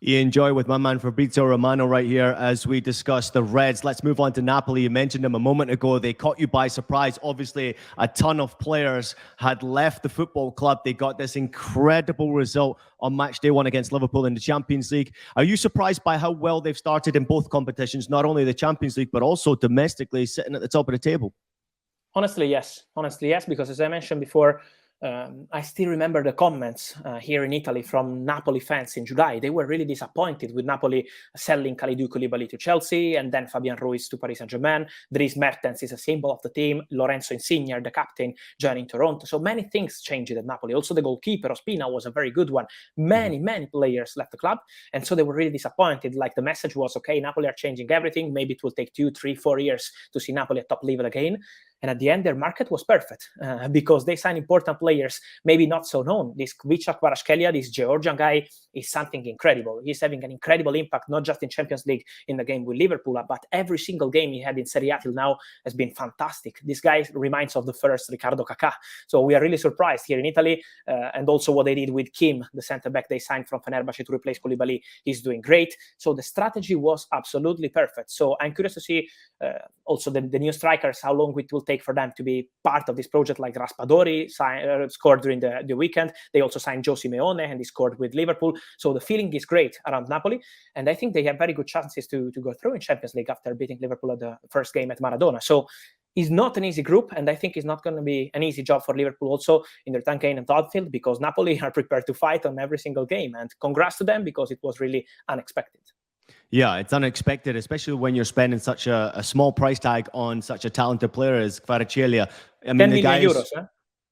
You enjoy with my man Fabrizio Romano right here as we discuss the Reds. Let's move on to Napoli. You mentioned them a moment ago. They caught you by surprise. Obviously, a ton of players had left the football club. They got this incredible result on match day 1 against Liverpool in the Champions League. Are you surprised by how well they've started in both competitions, not only the Champions League, but also domestically, sitting at the top of the table? Honestly, yes. Because as I mentioned before, I still remember the comments here in Italy from Napoli fans in July. They were really disappointed with Napoli selling Kalidou Koulibaly to Chelsea and then Fabian Ruiz to Paris Saint-Germain. Dries Mertens is a symbol of the team. Lorenzo Insigne, the captain, joining Toronto. So many things changed at Napoli. Also, the goalkeeper, Ospina, was a very good one. Many players left the club. And so they were really disappointed. Like the message was, okay, Napoli are changing everything. Maybe it will take 2, 3, 4 years to see Napoli at top level again. And at the end, their market was perfect because they signed important players, maybe not so known. This Khvicha Kvaratskhelia, this Georgian guy, is something incredible. He's having an incredible impact, not just in Champions League in the game with Liverpool, but every single game he had in Serie A till now has been fantastic. This guy reminds of the first Ricardo Kaká. So we are really surprised here in Italy. And also what they did with Kim, the centre-back they signed from Fenerbahce to replace Koulibaly, he's doing great. So the strategy was absolutely perfect. So I'm curious to see also the new strikers, how long it will take for them to be part of this project. Like Raspadori scored during the weekend. They also signed Joe Simeone and he scored with Liverpool. So the feeling is great around Napoli. And I think they have very good chances to go through in Champions League after beating Liverpool at the first game at Maradona. So it's not an easy group, and I think it's not going to be an easy job for Liverpool also in their Tankane and Anfield, because Napoli are prepared to fight on every single game. And congrats to them, because it was really unexpected. Yeah, it's unexpected, especially when you're spending such a small price tag on such a talented player as Kvaratskhelia. I mean, 10 million euros, huh?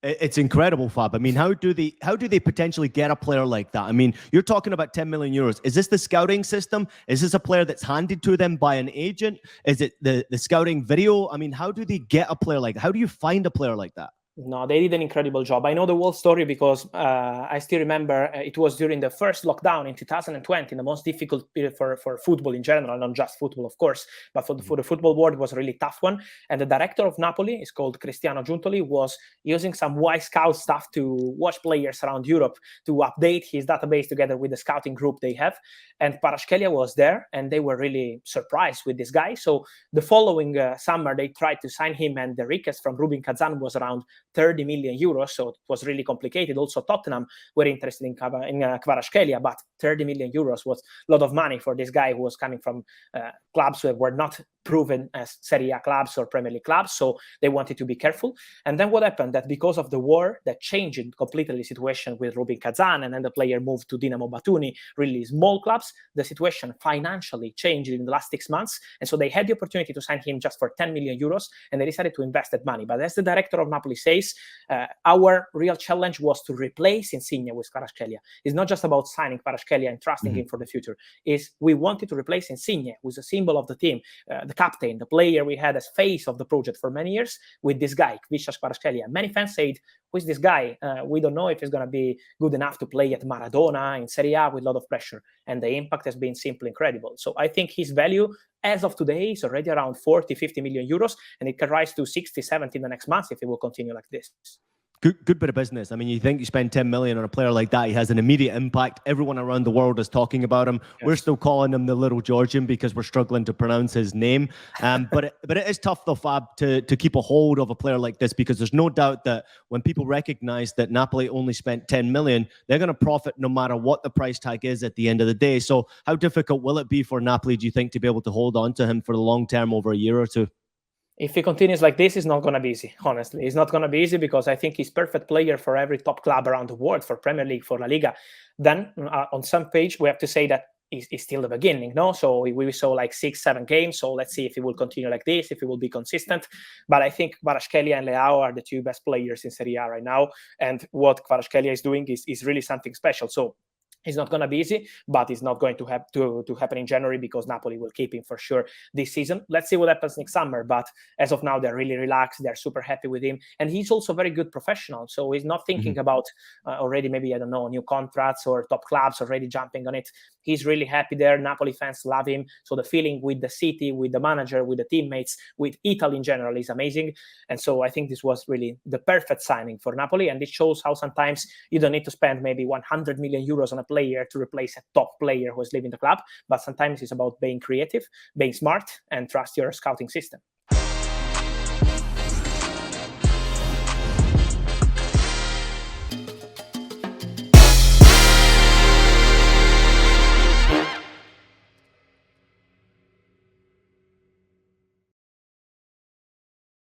It's incredible, Fab. I mean, how do they potentially get a player like that? I mean, you're talking about 10 million euros. Is this the scouting system? Is this a player that's handed to them by an agent? Is it the scouting video? I mean, how do they get a player like that? How do you find a player like that? No, they did an incredible job. I know the whole story because I still remember it was during the first lockdown in 2020, the most difficult period for football in general, not just football, of course, but for the football world, it was a really tough one. And the director of Napoli, is called Cristiano Giuntoli, was using some Y Scout stuff to watch players around Europe to update his database together with the scouting group they have. And Kvaratskhelia was there, and they were really surprised with this guy. So the following summer, they tried to sign him, and the request from Rubin Kazan was around 30 million euros, so it was really complicated. Also, Tottenham were interested in Kvaratskhelia, but 30 million euros was a lot of money for this guy who was coming from clubs who were not proven as Serie A clubs or Premier League clubs, so they wanted to be careful. And then what happened, that because of the war, that changed completely the situation with Rubin Kazan, and then the player moved to Dinamo Batumi, really small clubs. The situation financially changed in the last 6 months, and so they had the opportunity to sign him just for 10 million euros, and they decided to invest that money. But as the director of Napoli says, our real challenge was to replace Insigne with Kvaratskhelia. It's not just about signing Kvaratskhelia and trusting him for the future. We wanted to replace Insigne, who's a symbol of the team, the captain, the player we had as face of the project for many years, with this guy, Khvicha Kvaratskhelia. Many fans said, who is this guy? We don't know if he's going to be good enough to play at Maradona in Serie A with a lot of pressure. And the impact has been simply incredible. So I think his value as of today is already around 40, 50 million euros, and it can rise to 60, 70 in the next months if it will continue like this. Good bit of business. I mean, you think you spend 10 million on a player like that, he has an immediate impact. Everyone around the world is talking about him. Yes. We're still calling him the little Georgian because we're struggling to pronounce his name. But it is tough though, Fab, to keep a hold of a player like this, because there's no doubt that when people recognize that Napoli only spent 10 million, they're going to profit no matter what the price tag is at the end of the day. So how difficult will it be for Napoli, do you think, to be able to hold on to him for the long term over a year or two? If he continues like this, it's not going to be easy, honestly. It's not going to be easy because I think he's perfect player for every top club around the world, for Premier League, for La Liga. Then on some page, we have to say that it's still the beginning, no? So we saw like 6, 7 games. So let's see if he will continue like this, if he will be consistent. But I think Kvaratskhelia and Leao are the two best players in Serie A right now. And what Kvaratskhelia is doing is really something special. So it's not going to be easy, but it's not going to have to happen in January, because Napoli will keep him for sure this season. Let's see what happens next summer. But as of now, they're really relaxed. They're super happy with him. And he's also a very good professional. So he's not thinking about already maybe, I don't know, new contracts or top clubs already jumping on it. He's really happy there. Napoli fans love him. So the feeling with the city, with the manager, with the teammates, with Italy in general is amazing. And so I think this was really the perfect signing for Napoli. And it shows how sometimes you don't need to spend maybe 100 million euros on a player to replace a top player who is leaving the club, but sometimes it's about being creative, being smart, and trust your scouting system.